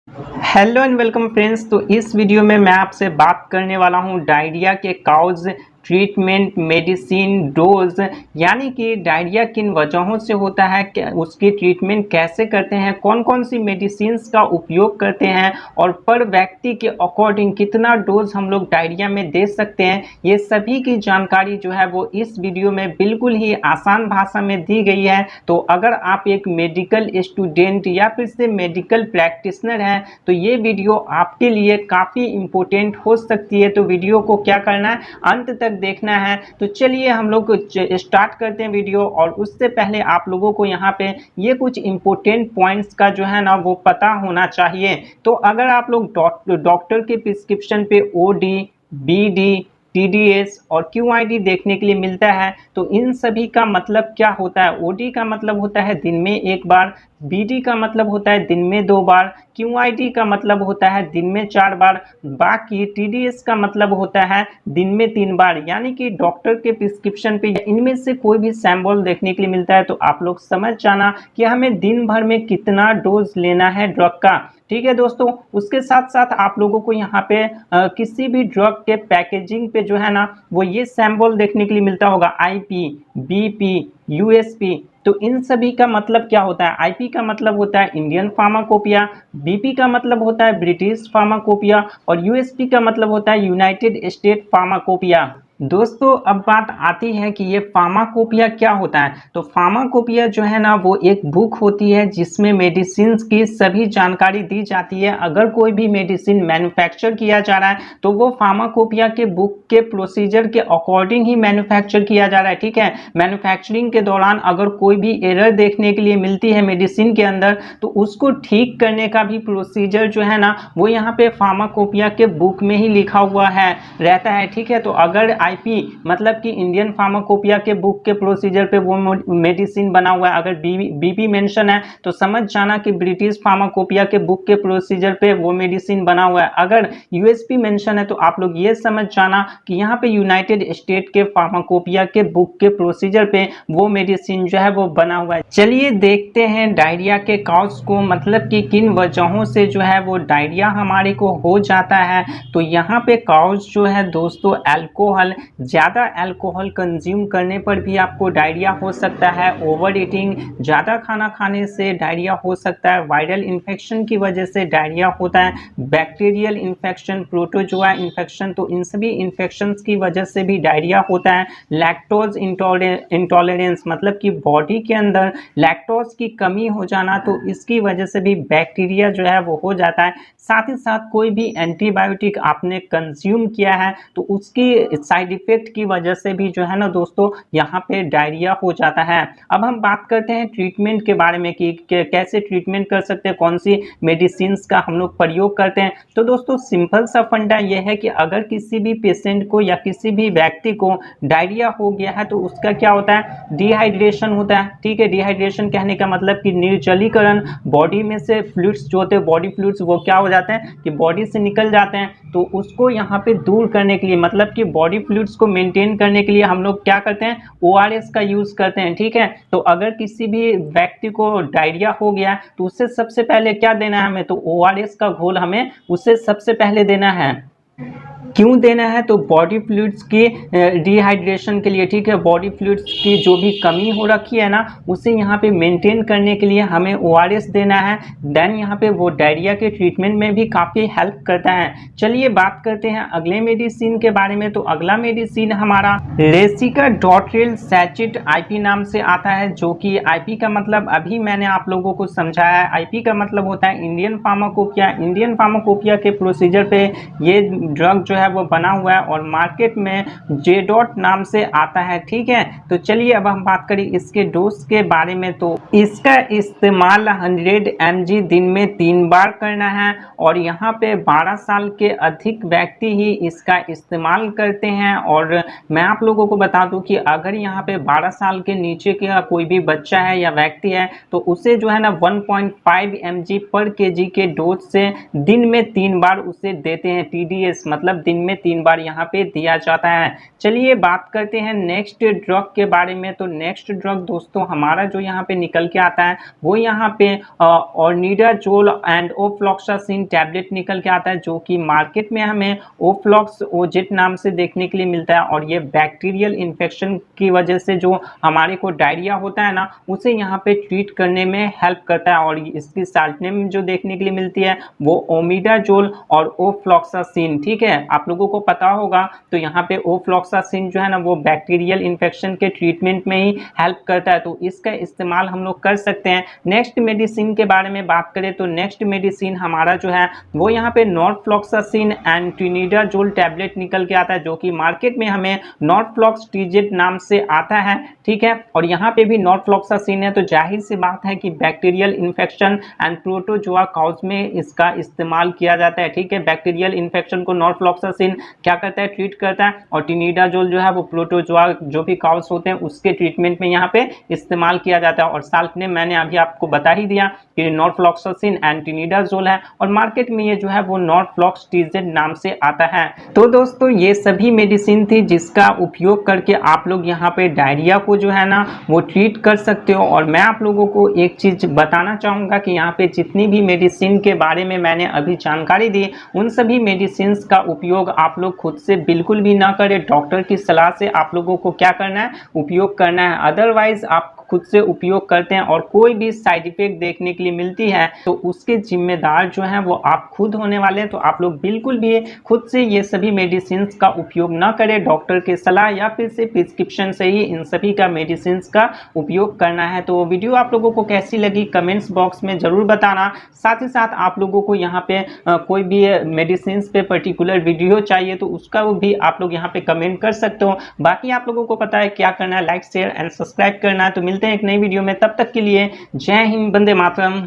Hello and welcome friends. तो इस video में मैं आपसे बात करने वाला हूं डायरिया के काउज, ट्रीटमेंट, मेडिसिन, डोज, यानी कि डायरिया किन वजहों से होता है, उसकी ट्रीटमेंट कैसे करते हैं, कौन कौन सी मेडिसिन्स का उपयोग करते हैं और पर व्यक्ति के अकॉर्डिंग कितना डोज हम लोग डायरिया में दे सकते हैं। ये सभी की जानकारी जो है वो इस वीडियो में बिल्कुल ही आसान भाषा में दी गई है। तो अगर आप एक मेडिकल स्टूडेंट या फिर से मेडिकल प्रैक्टिशनर हैं तो ये वीडियो आपके लिए काफ़ी इम्पोर्टेंट हो सकती है। तो वीडियो को क्या करना है, अंत तक देखना है। तो चलिए हम लोग स्टार्ट करते हैं वीडियो। और उससे पहले आप लोगों को यहाँ पे ये कुछ इम्पोर्टेंट पॉइंट्स का जो है ना वो पता होना चाहिए। तो अगर आप लोग डॉक्टर के प्रिस्क्रिप्शन पे ओडी, बीडी, टीडीएस और क्यूआईडी देखने के लिए मिलता है तो इन सभी का मतलब क्या होता है। ओडी का मतलब होता है दिन में एक बार, बीडी का मतलब होता है दिन में 2 बार, क्यूआईडी का मतलब होता है दिन में 4 बार, बाकी टीडीएस का मतलब होता है दिन में 3 बार। यानी कि डॉक्टर के प्रिस्क्रिप्शन पे इनमें से कोई भी सैंपल देखने के लिए मिलता है तो आप लोग समझ जाना कि हमें दिन भर में कितना डोज लेना है ड्रग का। ठीक है दोस्तों, उसके साथ साथ आप लोगों को यहाँ पे किसी भी ड्रग के पैकेजिंग पे जो है ना वो ये सैंपल देखने के लिए मिलता होगा, आईपी, बीपी, यूएसपी। तो इन सभी का मतलब क्या होता है। आईपी का मतलब होता है इंडियन फार्माकोपिया, बीपी का मतलब होता है ब्रिटिश फार्माकोपिया और यूएसपी का मतलब होता है यूनाइटेड स्टेट फार्माकोपिया। दोस्तों अब बात आती है कि ये फार्माकोपिया क्या होता है। तो फार्माकोपिया जो है ना वो एक बुक होती है जिसमें मेडिसिन की सभी जानकारी दी जाती है। अगर कोई भी मेडिसिन मैन्युफैक्चर किया जा रहा है तो वो फार्माकोपिया के बुक के प्रोसीजर के अकॉर्डिंग ही मैन्युफैक्चर किया जा रहा है। ठीक है, मैन्युफैक्चरिंग के दौरान अगर कोई भी एरर देखने के लिए मिलती है मेडिसिन के अंदर तो उसको ठीक करने का भी प्रोसीजर जो है ना वो यहाँ पे फार्माकोपिया के बुक में ही लिखा हुआ है रहता है। ठीक है, तो अगर आईपी मतलब कि इंडियन फार्माकोपिया के बुक के प्रोसीजर पे वो मेडिसिन बना हुआ है, अगर बीपी मेंशन है तो समझ जाना कि ब्रिटिश फार्माकोपिया के बुक के प्रोसीजर पे वो मेडिसिन बना हुआ है। अगर यूएसपी मेंशन है तो आप लोग ये समझ जाना कि यहाँ पे यूनाइटेड स्टेट के फार्माकोपिया के बुक के प्रोसीजर पे वो मेडिसिन जो है वो बना हुआ है। चलिए देखते हैं डायरिया के काउज को, मतलब कि किन वजहों से जो है वो डायरिया हमारे को हो जाता है। तो यहाँ पे काउज जो है दोस्तों, अल्कोहल, ज़्यादा अल्कोहल कंज्यूम करने पर भी आपको डायरिया हो सकता है। ओवर ईटिंग, ज़्यादा खाना खाने से डायरिया हो सकता है। वायरल इन्फेक्शन की वजह से डायरिया होता है। बैक्टीरियल इन्फेक्शन, प्रोटोजोआ इन्फेक्शन, तो इन सभी इन्फेक्शंस की वजह से भी डायरिया होता है। लैक्टोज इंटॉलरेंस, मतलब कि बॉडी के अंदर लैक्टोज की कमी हो जाना, तो इसकी वजह से भी बैक्टीरिया जो है वो हो जाता है। साथ ही साथ कोई भी एंटीबायोटिक आपने कंज्यूम किया है तो उसकी साइड इफेक्ट की वजह से भी जो है ना दोस्तों यहाँ पे डायरिया हो जाता है। अब हम बात करते हैं ट्रीटमेंट के बारे में कि कैसे ट्रीटमेंट कर सकते हैं, कौन सी मेडिसिन का हम लोग प्रयोग करते हैं। तो दोस्तों सिंपल सा फंडा ये है कि अगर किसी भी पेशेंट को या किसी भी व्यक्ति को डायरिया हो गया है तो उसका क्या होता है, डिहाइड्रेशन होता है। ठीक है, डिहाइड्रेशन कहने का मतलब कि निर्जलीकरण, बॉडी में से फ्लूइड्स जो होते हैं, बॉडी फ्लूइड्स वो क्या हो जाते हैं कि बॉडी से निकल जाते हैं। तो उसको यहाँ पे दूर करने के लिए, मतलब कि बॉडी फ्लूइड्स को मेंटेन करने के लिए हम लोग क्या करते हैं, ओआरएस का यूज करते हैं। ठीक है, तो अगर किसी भी व्यक्ति को डायरिया हो गया तो उसे सबसे पहले क्या देना है हमें, तो ओआरएस का घोल हमें उसे सबसे पहले देना है। क्यों देना है, तो बॉडी फ्लूइड्स की डिहाइड्रेशन के लिए। ठीक है, बॉडी फ्लूइड्स की जो भी कमी हो रखी है ना उसे यहाँ पे मेंटेन करने के लिए हमें ओआरएस देना है। देन यहाँ पे वो डायरिया के ट्रीटमेंट में भी काफ़ी हेल्प करता है। चलिए बात करते हैं अगले मेडिसिन के बारे में। तो अगला मेडिसिन हमारा रेसिकाडोट्रिल सैचिट आईपी नाम से आता है, जो कि आईपी का मतलब अभी मैंने आप लोगों को समझाया है। आईपी का मतलब होता है इंडियन फार्माकोपिया। इंडियन फार्माकोपिया के प्रोसीजर पे ये ड्रग जो है वो बना हुआ है और मार्केट में जेडॉट नाम से आता है। ठीक है, तो चलिए अब हम बात करें इसके डोज के बारे में। तो इसका इस्तेमाल 100 mg दिन में 3 बार करना है और यहाँ पे 12 साल के अधिक व्यक्ति ही इसका इस्तेमाल करते हैं। और मैं आप लोगों को बता दूं कि अगर यहाँ पे 12 साल के नीचे का कोई भी बच्चा है या व्यक्ति है तो उसे जो है ना 1.5 mg पर kg के डोज से दिन में 3 बार उसे देते हैं। टीडीएस मतलब दिन दिन में 3 बार यहाँ पे दिया जाता है। चलिए बात करते हैं नेक्स्ट ड्रग के बारे में। तो नेक्स्ट ड्रग दोस्तों हमारा जो यहाँ पे निकल के आता है वो यहाँ पे ऑर्निडाजोल एंड ओफ्लॉक्सासिन टैबलेट निकल के आता है, जो कि मार्केट में हमें ओफ्लॉक्स ओजेट नाम से देखने के लिए मिलता है। और ये बैक्टीरियल इन्फेक्शन की वजह से जो हमारे को डायरिया होता है ना, उसे यहाँ पे ट्रीट करने में हेल्प करता है। और इसकी साल्ट नेम जो देखने के लिए मिलती है वो ओमिडाजोल और ओफ्लॉक्सासिन। ठीक है, आप लोगों को पता होगा। तो यहाँ पे ओफ्लॉक्सासिन जो है ना वो बैक्टीरियल इन्फेक्शन के ट्रीटमेंट में ही हेल्प करता है, तो इसका इस्तेमाल हम लोग कर सकते हैं। नेक्स्ट मेडिसिन के बारे में बात करें तो नेक्स्ट मेडिसिन हमारा जो है वो यहाँ पे नॉर्फ्लॉक्सासिन एंड ट्रिनिडाजोल टैबलेट निकल के आता है, जो कि मार्केट में हमें नॉर्फ्लॉक्स टीजेट नाम से आता है। ठीक है, और यहाँ पे भी नॉर्फ्लॉक्सासिन है, तो जाहिर सी बात है कि bacterial infection and protozoa cause में इसका इस्तेमाल किया जाता है। ठीक है, बैक्टीरियल इन्फेक्शन को नॉर्फ्लॉक्सासिन क्या करता है, ट्रीट करता है। और ट्रिनिडाजोल जो है वो प्रोटोजोआ जो भी काउज होते हैं उसके ट्रीटमेंट में यहाँ पे इस्तेमाल किया जाता है। और साल्ट नेम मैंने अभी आपको बता ही दिया कि नॉर्फ्लॉक्सासिन एंड ट्रिनिडाजोल है, और मार्केट में ये जो है वो नॉर्फ्लॉक्स टीजेट नाम से आता है। तो दोस्तों ये सभी मेडिसिन थी जिसका उपयोग करके आप लोग यहाँ पे डायरिया को जो है ना वो ट्रीट कर सकते हो। और मैं आप लोगों को एक चीज बताना चाहूंगा कि यहाँ पे जितनी भी मेडिसिन के बारे में मैंने अभी जानकारी दी, उन सभी मेडिसिन का उपयोग आप लोग खुद से बिल्कुल भी ना करें। डॉक्टर की सलाह से आप लोगों को क्या करना है, उपयोग करना है। अदरवाइज आप खुद से उपयोग करते हैं और कोई भी साइड इफेक्ट देखने के लिए मिलती है तो उसके जिम्मेदार जो हैं वो आप खुद होने वाले हैं। तो आप लोग बिल्कुल भी खुद से ये सभी मेडिसिन का उपयोग ना करें, डॉक्टर के सलाह या फिर से प्रिस्क्रिप्शन से ही इन सभी का मेडिसिन का उपयोग करना है। तो वीडियो आप लोगों को कैसी लगी कमेंट्स बॉक्स में जरूर बताना। साथ ही साथ आप लोगों को यहाँ पे कोई भी मेडिसिन पे पर्टिकुलर वीडियो चाहिए तो उसका भी आप लोग यहाँ पे कमेंट कर सकते हो। बाकी आप लोगों को पता है क्या करना है, लाइक शेयर एंड सब्सक्राइब करना है। तो मिलते हैं एक नई वीडियो में, तब तक के लिए जय हिंद, वंदे मातरम।